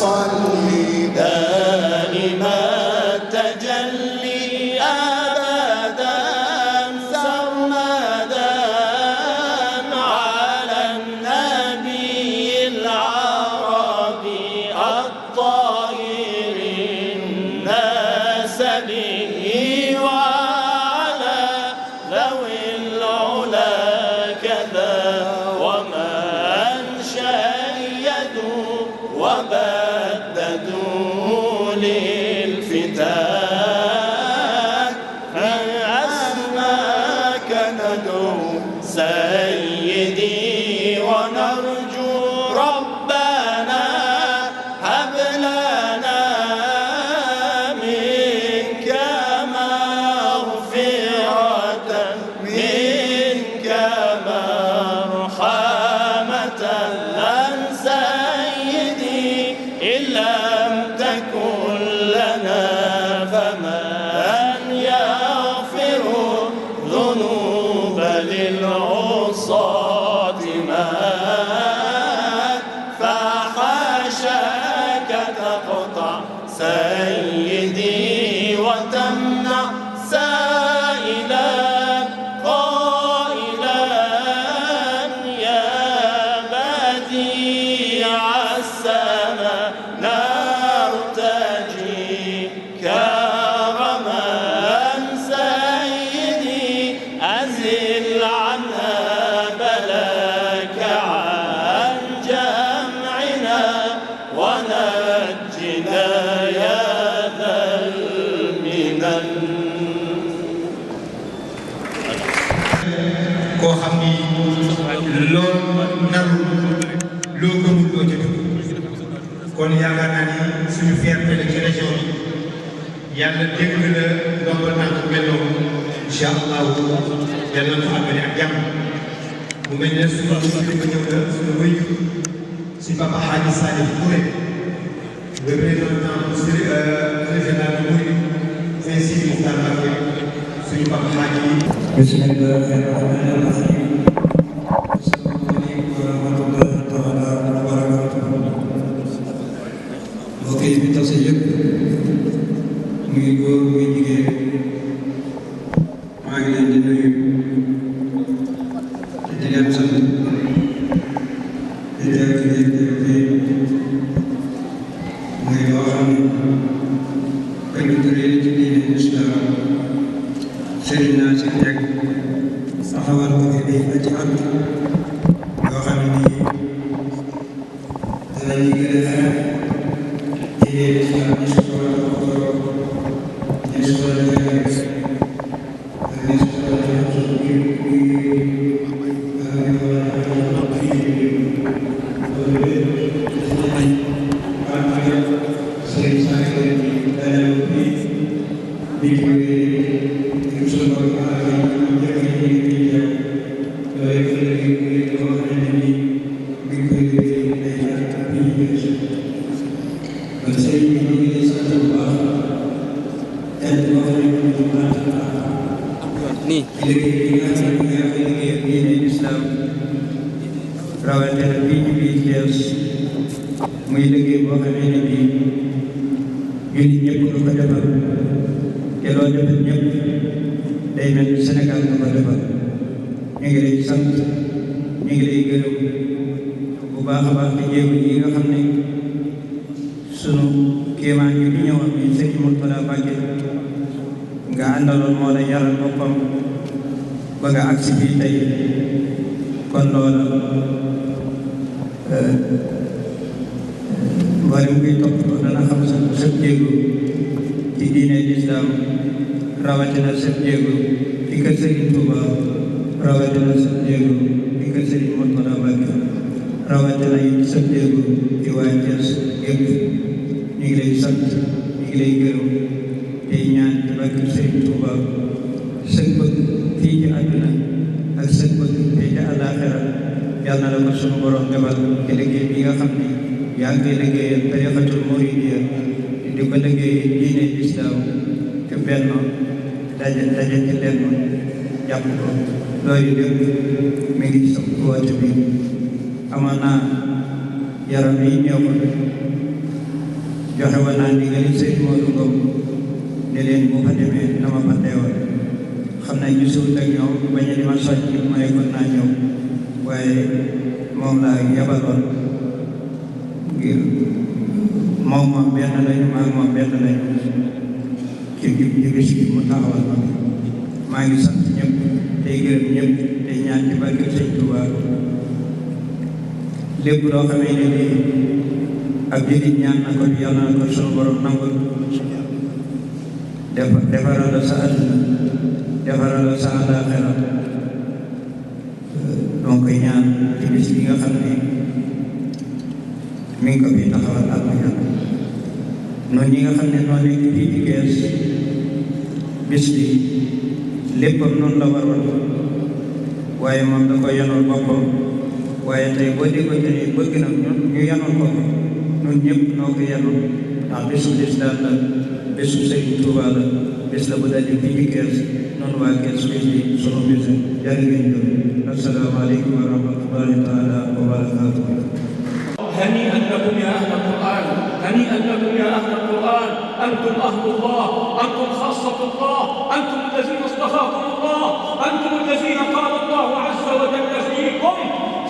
صل دائما تجلي أبدا سرمدا على النبي العربي الطاهر الناس به وعلى ذوي العلا كذا ومن شيدوا وبددوا للفتات أسماك ندعو سيدي ونرجو ربنا هب لنا منك مغفرة منك مرحمة أن سيدي إن لم تكن لنا فمن يغفر ذنوب للعصاة مات فحاشاك تقطع سيدي وتمنع سائلا قائلا يا بديع السماء نرتجي كرما سيدي أزل عنا بلاك عن جمعنا ونجنا يا ذا المنن koo xam ni loo naru loo gëmul doo ca dugg kon yaakaar naa ni suñu fierté la ci région bi yàlla dégg la ndombal tànk mel noonu incha allahu yàlla na ko àggale ak jàmm mu mel ne suñu kilifa ñëw la suñu wëyu si papa Hadji Salif Touré le représentant régional du Mouride Sëñ Sidi Mokhtar Mbacké suñu papa Hadji bismillahirrahmanirrahim asalaamaaleykum wa rahmatullahi taala wa barakatuh mbokk yi fi tase yëpp muy góor muy jigéen maa ngi leen di nuyu te di leen sant di leen muy loo xam ne bañ ko tëree ci diine islam sëriñ naa si teg saxawal ko fi day fa ci at yoo xam ne nii danañu gën a xeex diine islam ni su ko ni su ko defee ak ni su ko defee rawatina bii ñu bii Thiès muy liggéey boo xamee ne bii jullit ñëpp nga ko defal te loo defal ñëpp day mel ni Sénégal nga ko defal ñu ngi lay sant ñu ngi lay gërëm bu baax a baax di jéego yi nga xam ne sunu kéemaan yi fi ñëwoon bi Sëriñ Mourtada Mbacké nga àndaloon moo la yaral boppam ba nga agsi fii tey kon loola mboolem kuy toppatoo dana xam sa jéego ci diine lislaam rawatina sa jéego fi kër Sëriñ Tuuba rawatina sa jéego fi kër Sëriñ Mourtada Mbacké rawatina yi sa jéego ci waa Thiès yëpp ñu ngi lay sant ñu ngi lay gërëm tey ñaan ci barke Sëriñ Tuuba seen bëgg fii ci àdduna ak seen bëgg fii ci àllaaxira yàlla na la ko sunu borom defal ci liggéey bi nga xam ne yaa ngi koy liggéeyal tariqatul muridiyya di ko liggéeyal diine lislaam te benn daje ci lenn jàpp ko loolu lépp mi ngi sa woote bi amoon naa yaram yi ñëw joxe woon naa ndigal sëñ Modou Ngom ne leen bu fa demee dama fa teewal xam naa gisul ak ñoom bañ a di ma soññ mooy kon naa ñëw waaye moom laa yabaloon ngir moom benn lañu moom benn lañu ci bis bi mu taxawal ma maa ngi sant ñëpp tey gërëm ñëpp tey ñaan ci barke Sëñ Tuubaa lépp loo xamee ne nii ab jullit ñaan na ko yàlla na ko sunu borom nangul defaral la sa àdduna defaral la sa àllaaxira donc ñaan ci bis bi nga xam ne mi ngi ko fi taxawal ak mu ñaan noonu ñi nga xam ne noo nekk fii ci Kees bis bi léppam noonu la waroon waaye moom da ko yanoon boppam waaye tey boo déggoon te ni bëgg na ñu yanoon ko ñun ñëpp noo ko yanoon ndax bisu lislaam la bisu Sëriñ Tuubaa la bis la bu daje fii ci Kees noonu waa Kees bis bi sunu bis jërë ngeen jëf asalaamaaleykum wa rahmatullahi taala wa barakaatuh. هنيئا لكم يا أهل القرآن، هنيئا لكم يا أهل القرآن، أنتم أهل الله، أنتم خاصة الله، أنتم الذين اصطفاكم الله، أنتم الذين قال الله عز وجل فيكم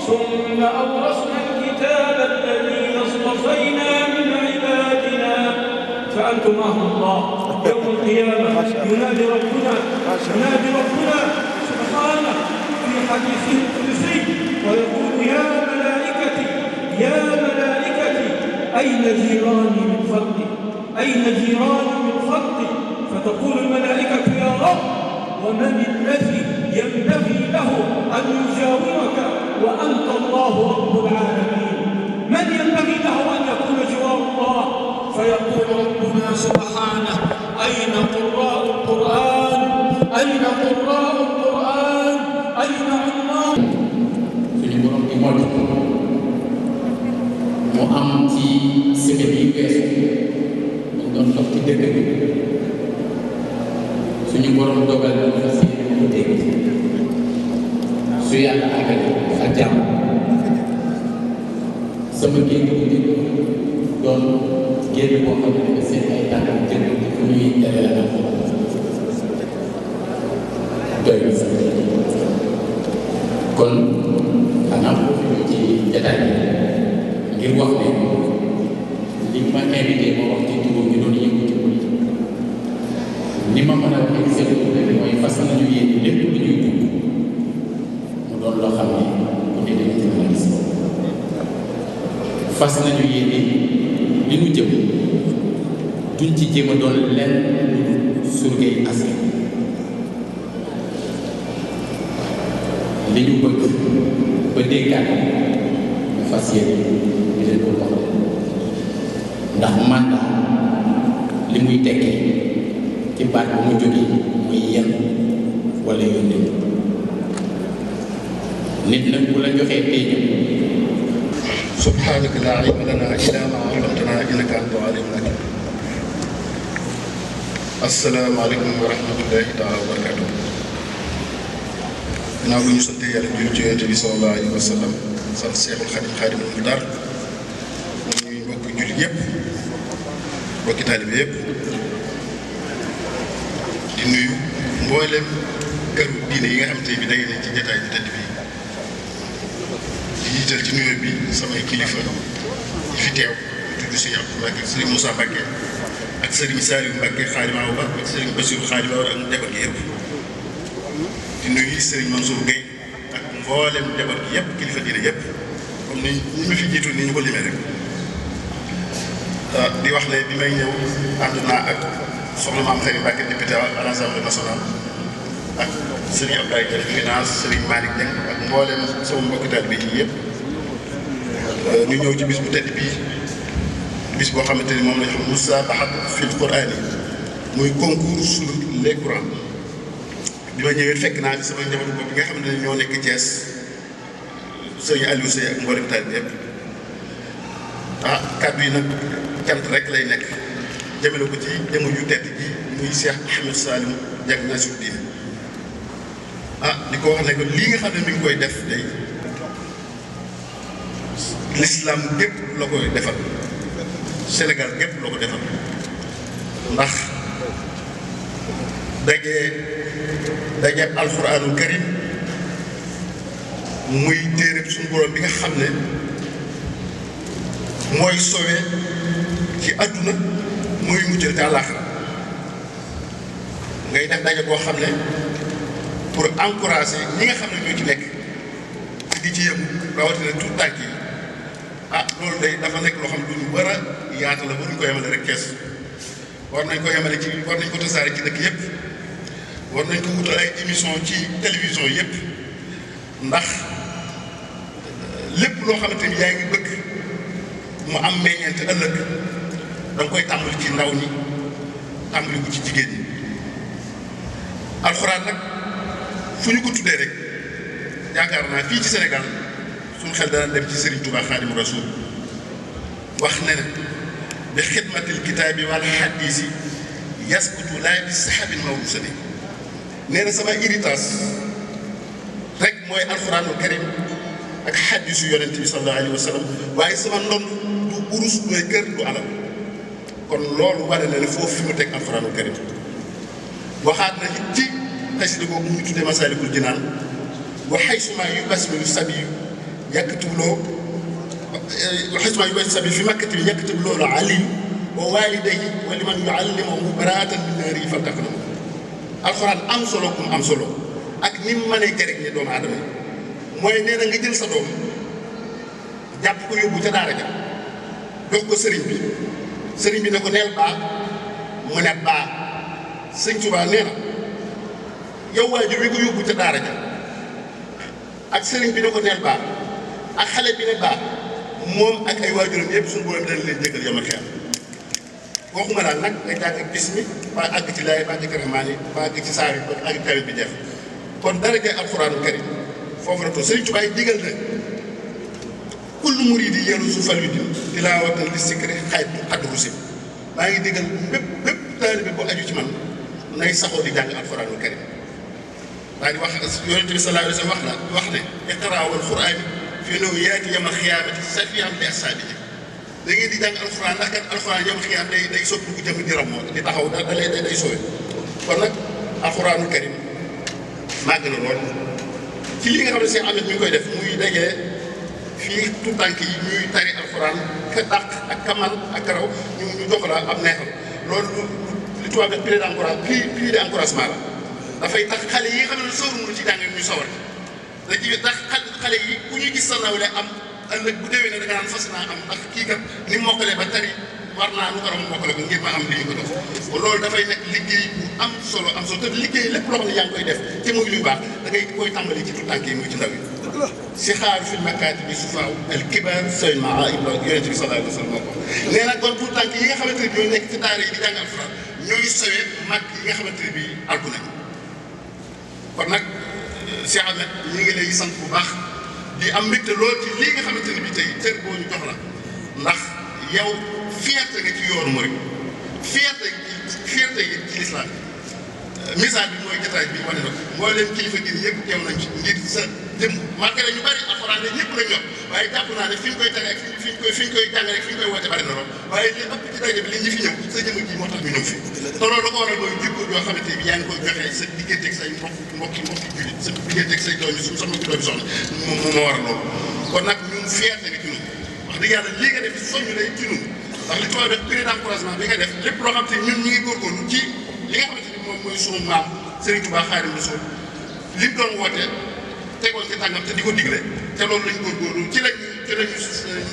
ثم أورثنا الكتاب الذين اصطفينا من عبادنا فأنتم أهل الله. يوم القيامة ينادي ربنا سبحانه في حديثه القدسي ويقول يا ملائكتي أين جيراني من خلقي؟ أين جيراني من خلقي؟ فتقول الملائكة يا رب ومن الذي ينبغي له أن يجاورك وأنت الله رب العالمين؟ من ينبغي له أن يكون جوار الله؟ فيقول ربنا سبحانه أين قراء القرآن؟ أين قراء القرآن؟ أين عمار؟ mu am ci semaine yi weesu ñu doon dox ci dëkk bi suñu borom dogal na fa si mu dégg su yàlla àggale ak jàmm sama génn bu njëkk doon génn boo xam ne seen ay tànkam jënd fu ñuy tere la am doy na sax kon xanaa foofu ci jataay bi ngir wax ne li ma invité ma wax ci turu ñu doon yëngu ci politique ni ma mën a waxee seen problème mooy fas nañu yéen lépp lu ñuy dugg mu doon loo xam ne ku ne dañu ci mën a gis fas nañu yéen li ñu jëm duñ ci jéem a doon lenn surgay askan li ñu bëgg ba déggaat fas yéene di leen ko wax ndax mandat li muy tekkee ci baat bu mu jógee muy yenn wala yónnee nit nag bu la joxee tey ñëw subhaanaka laa ilma lanaa illaa maa allamtanaa innaka antal aliimul hakiim. asalaamaaleykum wa rahmatullaahi taala wa barakaatuh. ginnaaw bu ñu sante yàlla julli ci Yonent bi sallallaahu alayhi wa sallam sant Seexul Xadiim Xaadimul Muxtaar ñuy mbokki jullit yëpp mbokki taalibe yëpp di nuyu mboolem këru diine yi nga xam te bi day ne ci jotaay bi tëdd bi di jiital ci nuyoo bi samay kilifa yi fi teew tudd Sëriñ Abdou Mbacke Sëriñ Moussa Mbacke ak Sëriñ Saliou Mbacke Xaadimu Awa ak Sëriñ Bassirou Xaadimu Awa ak njaboot gi yëpp di nuyu Sëriñ Mansour Gueye ak mboolem njaboot gi yëpp kilifa diine yëpp comme ni ñu ma fi jiitu ni ñu ko limee rek di wax ne bi may ñëw ànd naa ak soxna Maam Xari Mbacke député à l'Assemblée nationale ak Sëriñ Abdoulaye Diouf finance Sëriñ Malick Dieng ak mboolem sama mbokki taalibe bi yëpp ñu ñëw ci bis bu tedd bii bis boo xamante ni moom la ñu xam musaabahat fil Qur'aan yi muy concours sur les Courans bi ma ñëwee fekk naa ci sama njaboot bopp bi nga xam ne ñoo nekk Thiès Sëriñ Aliou Seye ak mboolem taalibe yëpp kàddu yi nag cant rek lay nekk jëmale ko ci jëmm ju tedd ji muy Cheikh Ahmed Salim Dieng Nasruddin di ko wax ne que lii nga xam ne mi ngi koy def day l'islam gépp la koy defal Sénégal gépp loo ko defal ndax daje alxuraanul karim muy téere suñu borom bi nga xam ne mooy sowe ci àdduna mooy muccal ci àllaaxira ngay def daje boo xam ne pour encourager ñi nga xam ne ñoo ci nekk te di ci yëngu rawatina tout tànk yi loolu day dafa nekk loo xam ne lu ñu war a yaatu la waruñu ko yemale rek kees war nañ ko yemale ci war nañ ko tasaare ci dëkk yëpp war nañ ko wutal ay émission ci télévision yëpp ndax lépp loo xamante ni yaa ngi bëgg mu am meññeent ëllëg da nga koy tàmbali ci ndaw ñi tàmbali ko ci jigéen ñi alxuraan nag fu ñu ko tuddee rek yaakaar naa fii ci Sénégal suñu xel dana dem ci Serigne Touba Xaadimu Rasuul wax ne ne bi xidmatil kitaabi wal xadiisi yaskutu laa bi saxabin mawruusani nee na sama héritage rek mooy alxuraanul karim ak xadiisu yonent bi sallallahu alayhi wa sallam waaye sama ndond du urus doy kër du alal kon loolu wane na ne foofu fi mu teg alxuraanul karim waxaat na it ci xasida googu mu ñu tuddee Masaalikul Jinaan wa xaysuma yu basmilu sabiyu yàkkatuloo wa xaysuma yu basmilu sabiyu fi makkati bi yàkkatuloo la aliyu wa waalidayhi wa liman yuallimuhu baraatan min naari faltaqna alxuraan am solo kum am solo ak ni mu mënee jëriñ ne doomu aadama yi mooy nee na nga jël sa doom jàpp ko yóbbu ca daara ja jox ko sëriñ bi ne ko neel baa mu ne baa sëñ Tuubaa nee na yow waajur wi ko yóbbu ca daara ja ak sëriñ bi ne ko neel baa ak xale bi ne baa moom ak ay waajuram yëpp suñu borom dana leen jégal yama xeer waxuma daal nag nga jàng bismi ba àgg ci laay ba àgg ci rahmaani ba àgg ci saari ba àgg kawit bi jeex kon daraja alxuraanul karim foofu la toog sëriñ Tuubaa digal na kullu muriidi yelu su fal yu di tilaawatan li sikri xaytu xadru si maa ngi digal bépp taalibe bu aju ci man nay saxoo di jàng alxuraanul karim daa di wax yonent bi sallallahu alayhi wa sallam wax ne iqraa wal qur'aan fii naw yaati yawmal qiyaamati safiyan li ashaabihi da ngeen di jàng alxuraan ndax kat alxuraan yawmal qiyaam day soppi ku jëm di ramoo di taxaw day soowe kon nag alxuraanul karim màgg na lool ci li nga xam ne Cheikh Ahmed mi ngi koy def muy dajee fii tout tànk yi ñuy tari alxuraan ka dàq ak kamal ak karaw ñu jox la am neexal loolu li tubaab def prix d'encouragement la dafay tax xale yi nga xam ne sawru ci jàng ñu sawar da ci tax xale yi ku ñu gis sa nawle am ëllëg bu déwee ne da nga naan fas naa am ndax kii kat ni mokkalee ba tari war naa lu ko ram mokkale ko ngir ma am li ñu ko def loolu dafay nekk liggéey bu am solo te liggéey lépp loo xam ne yaa ngi koy def te muy lu baax da ngay koy tàmbali ci tout tànk yi muy ci ndaw yi si xaar fi makaati bi sufaaw al kibaar sëñ maa yonent bi sallallahu alayhi wa sallam moo ko nee na kon tout tànk yi nga xamante ne ñoo nekk ci daara yi di jàng alxuraan ñooy sawee mag yi nga xamante ne bii alku nañ kon nag Cheikh Ahmed ñu ngi lay sant bu baax di am mbégte lool ci lii nga xamante ne bii tey cër boo ñu jox la ndax yow fierté nga ci yoonu murid fierté yi ci lislaam misaal bi mooy jotaay bi wane na ko mboolem kilifa gi yëpp teew nañ ci ngir sa jëm malgré ñu bari alxuraan ne ñëpp la ñor waaye jàpp naa ne fi ñu koy tare ak fi ñu koy jàngale ak fi ñu koy woote bari na lool waaye li ëpp ci daje bi li ñu fi ñëw sa jëm ji moo tax ñu ñëw fi te loolu da ko waral mooy jikko yoo xamante bi yaa ngi koy joxe sa diggante ak say mbokki jullit sa diggante ak say doom yi suñu sa mbokki doom yi soxna moo waral loolu kon nag ñun fierté bi ci ñun wax dëgg yàlla lii nga def soññu lay ci ñun ndax li tubaab def prix d'encouragement bi nga def lépp loo xam te ñun ñi ngi góorgóorlu ci li nga xamante ni moom mooy sunu maam Serigne Touba Xaadimu Rasuul li mu doon wootee tegoon ci tàngam te di ko digle te loolu lañ góorgóorlu ci lañu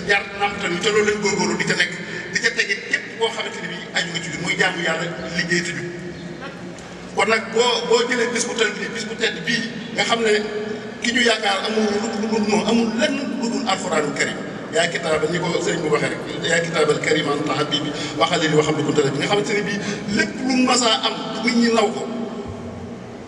jaar namptal te loolu lañ góorgóorlu di ca nekk di ca tege képp boo xamante ni bii aju nga ci biir muy jaamu yàlla liggéey te jub kon nag boo jëlee bis bu tedd bii nga xam ne ki ñu yaakaar amul lenn lu dul alxuraanul karim yaa kitaaba ni ko sëriñ bu waxee rek yaa kitaabal kariman taxat bii bi waxale li waxam di ko tële bi nga xamante ne bii lépp lu masaa am nit ñi naw ko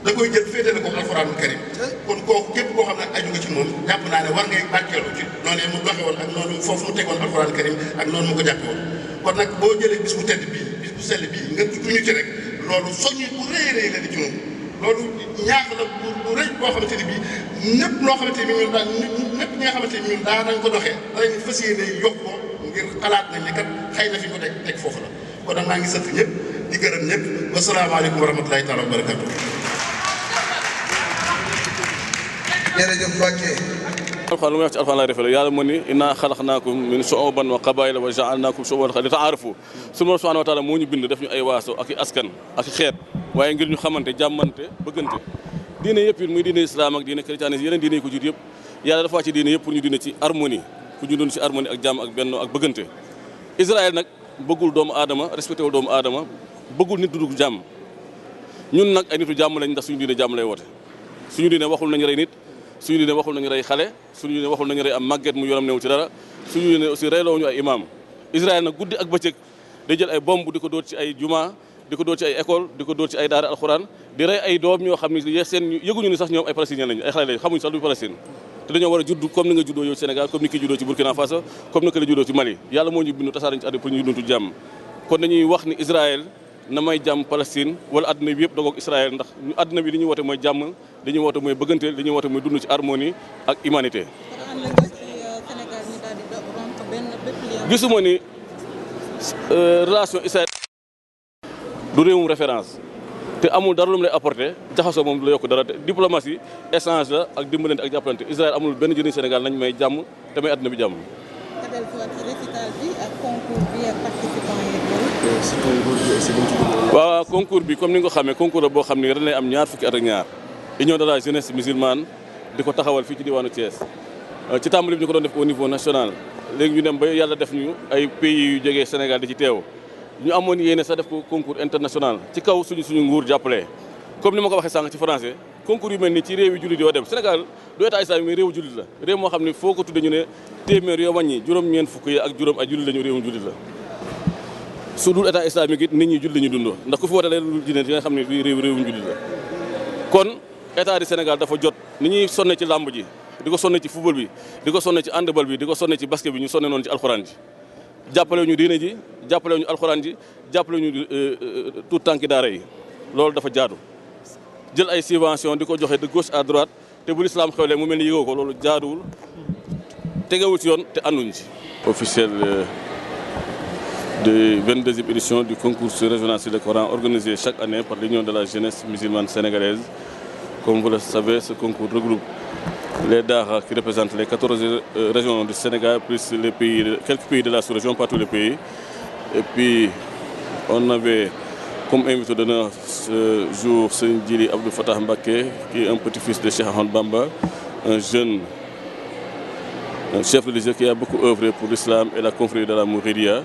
da koy jël féetale ko alxuraanul karim kon kooku képp koo xam ne aju nga ci moom jàpp naa ne war ngay barkeelu ci noonu mu doxe woon ak noonu foofu mu tegoon alxuraanul karim ak noonu mu ko jàppe woon kon nag boo jëlee bis bu tedd bii bis bu sell bii nga tudd ñu ci rek loolu soññi bu rëy la di ci moom loolu ñaax la bu rëy boo xamante ne bii ñëpp loo xamante ni ñun ñëpp ñi nga xamante ni ñun daa nañ ko doxee danañ fas yéene yokk ko ngir xalaat nañ ne kat xëy na fi ko teg foofu la kon nag maa ngi sant ñëpp di gërëm ñëpp wasalaamaaleykum wa rahmatulahi taala wa barakatu. jërëjëf Mbacke. alxuraan lu may wax ci alxuraan laay refee yàlla moo ni innaa xalaqnaakum min shu'uban wa qabaa'ila wa ja'alnaakum shu'uban li ta'aarafu sunu Boroom subhaanahu wa taala moo ñu bind def ñu ay waaso ak i askan ak i xeet waaye ngir ñu xamante jàmmante bëggante diine yëpp it muy diine islam ak diine chrétianisme yeneen diine yi ko jur yëpp yàlla dafa wàcc diine yëpp pour ñu diine ci harmonie pour ñu dund ci harmonie ak jàmm ak benn ak bëggante Israël nag bëggul doomu aadama respecté wul doomu aadama bëggul nit dudug jàmm ñun nag ay nitu jàmm lañ ndax suñu diine jàmm lay woote suñu diine waxul nañu rey nit suñu diine waxul nañu rey xale suñu diine waxul nañu rey am màgget mu yoram newu ci dara suñu diine aussi reyloo ñu ay imam Israël nag guddi ak bëccëg day jël ay bomb di ko dóor ci ay juma di ko dóor ci ay école di ko dóor ci ay daara alxuraan di rey ay doom ñoo xam ne seen yëguñu ni sax ñoom ay palestiniens lañu ay xale lañu xamuñu sax lu Palestine te dañoo war a judd comme ni nga juddoo yow Sénégal comme ni ki juddoo ci Burkina Faso comme ni ki la juddoo ci Mali yàlla moo ñu bindu tasaarañ ci àdduna pour ñu dundu jàmm kon dañuy wax ni Israël na may jàmm Palestine wala àdduna bi yëpp dogoog Israël ndax ñu àdduna bi li ñuy woote mooy jàmm li ñuy woote mooy bëggante li ñuy woote mooy dund ci harmonie ak humanité gisuma ni relation Israël du réewum référence te amul dara lu mu lay apporté jaxasoo moom du la yokk dara te diplomatie échange la ak dimbalante ak jàppalante Israël amul benn jëriñ Sénégal nañ may jàmm te may àdduna bi jàmm. waaw concours bi comme ni nga ko xamee concours la boo xam ne ren lay am ñaar fukki at ak ñaar union de la jeunesse musulmane di ko taxawal fii ci diwaanu Thiès ci tàmbali bi ñu ko doon def au niveau national léegi ñu dem ba yàlla def ñu ay pays yu jógee Sénégal di ci teew. ñu amoon yéene sax def ko concours international ci kaw suñu nguur jàppale comme ni ma ko waxee sànq ci français concours yu mel ni ci réew yi jullit yoo dem Sénégal du état islamique mais réewu jullit la réew moo xam ne foo ko tudde ñu ne téeméer yoo wàññi juróom-ñeent fukk yi ak juróom ay jullit lañu réewum jullit la su dul état islamique it nit ñi jullit lañu dund ndax ku fi woote leen diine di nga xam ne réewum jullit la kon état du Sénégal dafa jot ni ñuy sonne ci làmb ji di ko sonne ci football bi di ko sonne ci handball bi di ko sonne ci basket bi ñu sonne noonu ci alxuraan ji jàppale ñu diine ji jàppale ñu alxuraan ji jàppale ñu tout tànki daara yi loolu dafa jaadu jël ay subvention di ko joxe de gauche à droite te bu l'islam xewlee mu mel ni yëgoo ko loolu jaaduwul tegewul ci yoon te ànduñ ci. officiel de 22e édition du concours régional sur le Coran organisé chaque année par l'Union de la jeunesse musulmane sénégalaise. Comme vous le savez, ce concours regroupe les daara qui représentent les 14 régions du Sénégal, plus les pays, quelques pays de la sous-région, pas tous les pays. Et puis, on avait comme invité d'honneur ce jour Serigne Djily Abdou Fatah Mbacké, qui est un petit-fils de Cheikh Ahmadou Bamba, un jeune chef religieux qui a beaucoup œuvré pour l'islam et la confrérie de la Mouridia.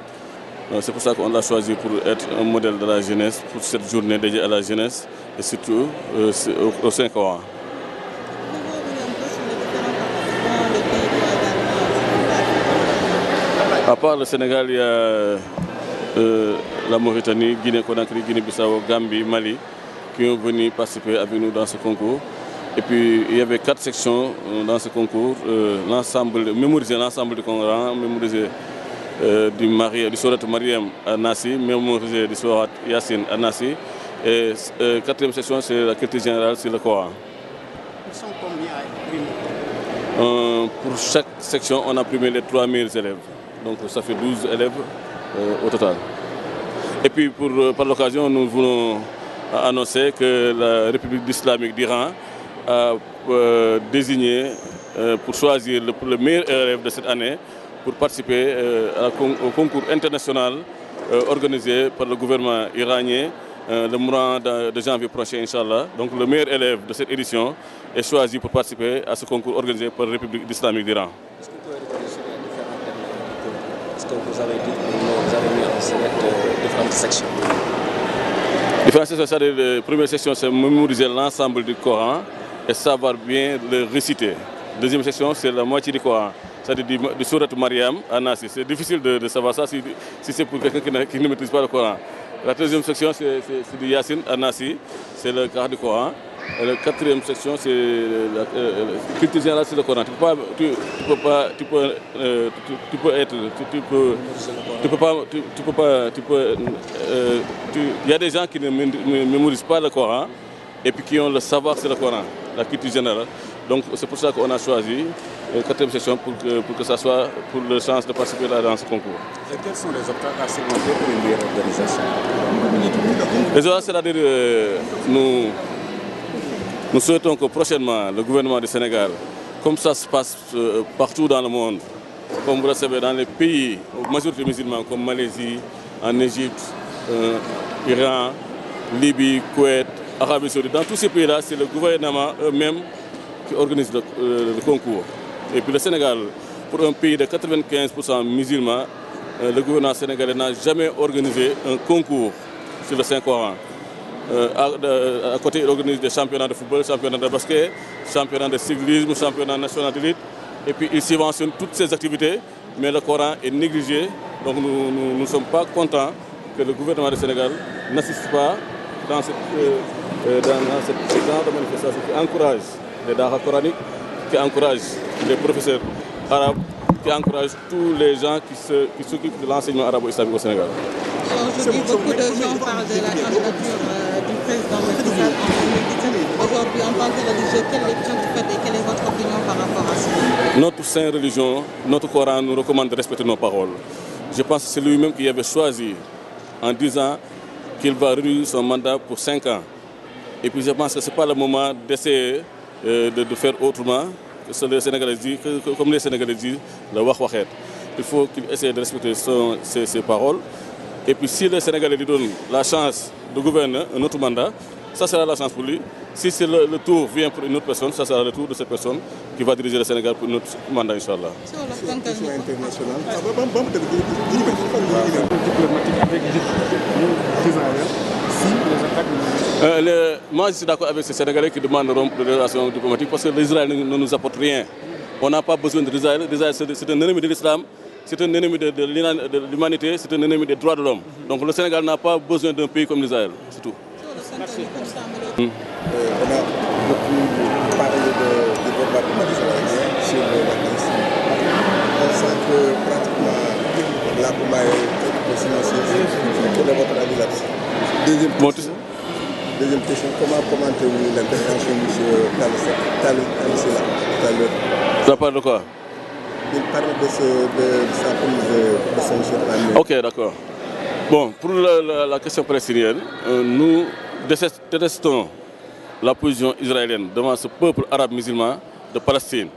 C'est pour ça qu'on l'a choisi pour être un modèle de la jeunesse, pour cette journée dédiée à la jeunesse, et surtout au Saint-Coran. À part le Sénégal, il y a la Mauritanie, Guinée-Conakry, Guinée-Bissau, Gambie, Mali, qui ont venu participer avec nous dans ce concours. Et puis, il y avait 4 sections dans ce concours. Mémoriser l'ensemble du Coran, mémoriser du Sourate Mariam à Nassi, mémoriser du Sourate Yassine à Nassi. Et 4e section, c'est la culture générale sur le Coran. Ils sont combien à primer? Pour chaque section, on a primé les 3000 élèves. Donc ça fait 12 élèves au total. Et puis par l'occasion, nous voulons annoncer que la République islamique d'Iran a désigné pour choisir le meilleur élève de cette année pour participer au concours international organisé par le gouvernement iranien le mois de janvier prochain, Inch'Allah. Donc le meilleur élève de cette édition est choisi pour participer à ce concours organisé par la République islamique d'Iran. Est-ce que vous pouvez reconnaître sur les différents thèmes? Est-ce que vous avez dit que vous avez mis en select différentes sections? Différentes sections, c'est-à-dire la première section, c'est mémoriser l'ensemble du Coran et savoir bien le réciter. Deuxième section, c'est la moitié du Coran, c'est-à-dire du Sourate Mariam à Nassi. C'est difficile de savoir ça si c'est pour quelqu'un qui ne maîtrise pas le Coran. La troisième section, c'est du Yassine à Nassi, c'est le quart du Coran. Et la 4e section, c'est la culture générale sur le Coran. Il y a des gens qui ne mémorisent pas le Coran et puis qui ont le savoir sur le Coran, la culture générale. Donc c'est pour ça qu'on a choisi la 4e session pour que ça soit pour la chance de participer dans ce concours. Et quels sont les obstacles à surmonter pour une meilleure organisation? Déjà, c'est-à-dire nous souhaitons que prochainement le gouvernement du Sénégal, comme ça se passe partout dans le monde, comme vous le savez dans les pays majorité musulmans comme Malaisie, en Égypte, Iran, Libye, Koweït, Arabie Saoudite, dans tous ces pays-là, c'est le gouvernement eux-mêmes qui organise le concours. Et puis le Sénégal, pour un pays de 95% musulmans, le gouvernement sénégalais n'a jamais organisé un concours sur le Saint-Coran. À côté, il organise des championnats de football, championnats de basket, championnats de cyclisme, championnats nationaux d'élite. Et puis il subventionne toutes ces activités, mais le Coran est négligé. Donc nous ne sommes pas contents que le gouvernement du Sénégal n'assiste pas dans ce genre de manifestation qui encourage les daras coraniques, qui encourage les professeurs arabes, qui encourage tous les gens qui s'occupent de l'enseignement arabo-islamique au Sénégal. Aujourd'hui, beaucoup de gens parlent de la candidature du président Macky Sall en 2017. Aujourd'hui, en tant que religieux, quelle lecture vous faites et quelle est votre opinion par rapport à ça? Notre sainte religion, notre Coran nous recommande de respecter nos paroles. Je pense que c'est lui-même qui avait choisi en disant qu'il va réduire son mandat pour 5 ans. Et puis je pense que ce n'est pas le moment d'essayer de faire autrement, que les Sénégalais disent, comme les Sénégalais disent, le wah wahet. Il faut qu'il essaie de respecter ses paroles. Et puis si les Sénégalais lui donnent la chance de gouverner un autre mandat, ça sera la chance pour lui. Si le tour vient pour une autre personne, ça sera le tour de cette personne qui va diriger le Sénégal pour un autre mandat, Inch'Allah. Sur la question internationale, diplomatique avec Israël, si les attaques... Moi, je suis d'accord avec ces Sénégalais qui demandent de rompre les relations diplomatiques parce que l'Israël ne nous apporte rien. On n'a pas besoin de l'Israël. L'Israël, c'est un ennemi de l'islam, c'est un ennemi de l'humanité, c'est un ennemi des droits de l'homme. Donc le Sénégal n'a pas besoin d'un pays comme l'Israël, c'est tout. Merci. On a beaucoup parlé de bombardement israélien sur le Palestine. On sent que pratiquement la combat est silencieuse. Quel est votre avis là-dessus? Deuxième question, comment commentez-vous l'intervention de M. Talisela tout à l'heure? Ça parle de quoi? Il parle de sa prise de sanction à nous. Ok, d'accord. Bon, pour la question palestinienne, nous détestons la position israélienne devant ce peuple arabe musulman de Palestine.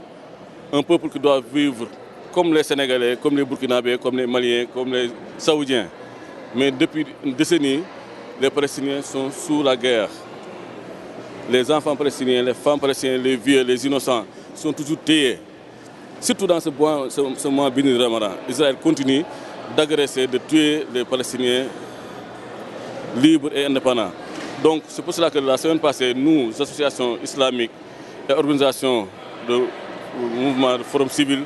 Un peuple qui doit vivre comme les Sénégalais, comme les Burkinabés, comme les Maliens, comme les Saoudiens. Mais depuis une décennie, les Palestiniens sont sous la guerre. Les enfants palestiniens, les femmes palestiniennes, les vieux, les innocents sont toujours tués. Surtout dans ce mois béni de Ramadan. Israël continue d'agresser, de tuer les Palestiniens libres et indépendants. Donc c'est pour cela que la semaine passée, nous, associations islamiques et organisations de mouvement de forum civil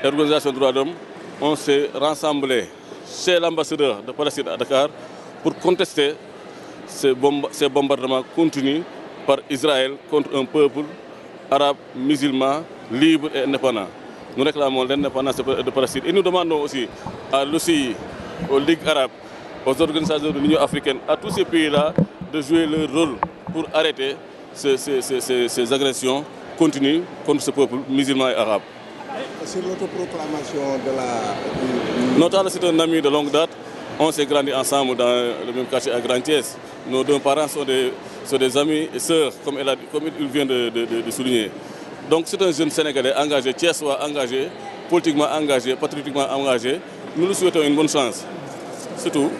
et organisations de droits de l'homme, on s'est rassemblés chez l'ambassadeur de Palestine à Dakar pour contester ces bombardements continus par Israël contre un peuple arabe, musulman, libre et indépendant. Nous réclamons l'indépendance de Palestine et nous demandons aussi à l'OCI, aux ligues arabes, aux organisations de l'Union africaine, à tous ces pays-là de jouer leur rôle pour arrêter ces agressions continues contre ce peuple musulman et arabe. Sur l'autoproclamation de la... Notre c'est un ami de longue date. On s'est grandi ensemble dans le même quartier à Grand-Thiès. Nos deux parents sont des amis et sœurs, comme il vient de souligner. Donc c'est un jeune Sénégalais engagé, thiessois engagé, politiquement engagé, patriotiquement engagé. Nous lui souhaitons une bonne chance. C'est tout.